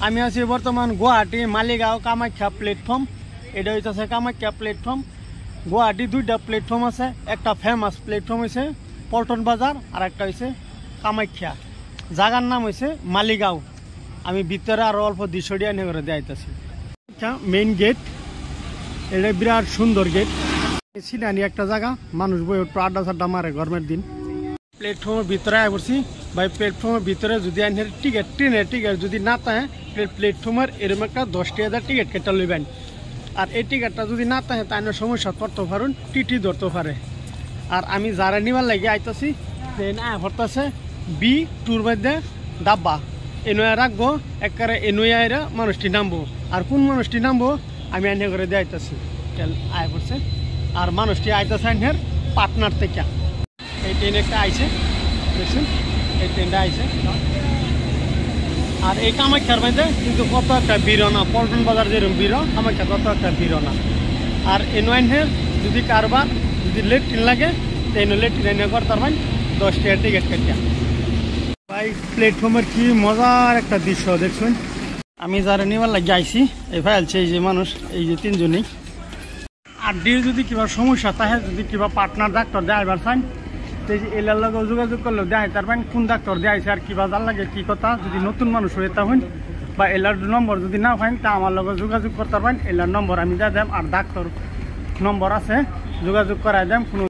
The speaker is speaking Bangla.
আমি আছি বর্তমান গুয়াহাটি মালিগাঁও কামাখ্যা প্ল্যাটফর্ম। এটা হইতেছে কামাখ্যা প্ল্যাটফর্ম। গুয়াহাটি দুইটা প্ল্যাটফর্ম আছে, একটা ফেমাস প্ল্যাটফর্ম হয়েছে পল্টন বাজার আর একটা হয়েছে কামাখ্যা। জায়গার নাম হয়েছে মালিগাঁও। আমি ভিতরে আরো অল্প দৃশ্যটি এনে করে দেখাইতেছি। মেইন গেট, এটা বিরাট সুন্দর গেট। সিনানি একটা জায়গা, মানুষ বই একটু আড্ডা সাড্ডা মারে গরমের দিন। প্ল্যাটফর্মের ভিতরে আয় পড়ছি ভাই। প্ল্যাটফর্মের ভিতরে যদি আইনের টিকিট, ট্রেনের টিকিট যদি না থাকে প্ল্যাটফর্মের এরকম একটা 10,000 টিকিট কেটে লইবেন। আর এই টিকিটটা যদি না থাকে তাই সমস্যা করতে পারেন, টিটি ধরতে পারে। আর আমি যারা নিবার লাগে আইতেছি ট্রেন আয় ভরতেছে বি টুর মধ্যে ডাব্বা এনুয়া রাখবো, একবারে এনুয়া আইরা মানুষটি নামবো। আর কোন মানুষটি নামবো আমি আইনে করে দিয়ে আইতেছি। আয় পড়ছে আর মানুষটি আইতেছে আইনের পাটনার থেকে। এই ট্রেন একটা আইছে, দেখছেন এই ট্রেনটা আইছে। আর এই কামাখ্যার মধ্যে কিন্তু কত একটা ভিড় না, পল্টন বাজার যেরকম ভিড়, কামাখ্যা কত একটা ভিড় না। আর এনওয়াইনের যদি কারবার যদি লেট ট্রেন লাগে তো লেট ট্রেন করতে পারবেন 10,000 টিকিট কাটিয়া। ভাই প্ল্যাটফর্মের কি মজার একটা দৃশ্য দেখছেন। আমি যারা নিবার লাগে আইছি এই ভাইলছে এই যে মানুষ, এই যে তিনজনই। আর ডির যদি কিবা সমস্যা থাকে, যদি কিবা পার্টনার ডাক্তার দেখাইবার চান এলার লগে যোগাযোগ করলে দেখাই পারবেন কোন ডাক্তার দেখাইছে আর কিবা জাল লাগে কি কথা। যদি নতুন মানুষ হয়ে তখন বা এলার নম্বর যদি না পাইন তা আমার লগে যোগাযোগ করতে পারবেন। এলার নম্বর আমি দিয়ে দেব, আর ডাক্তার নম্বর আছে যোগাযোগ করাই দেব। কোনো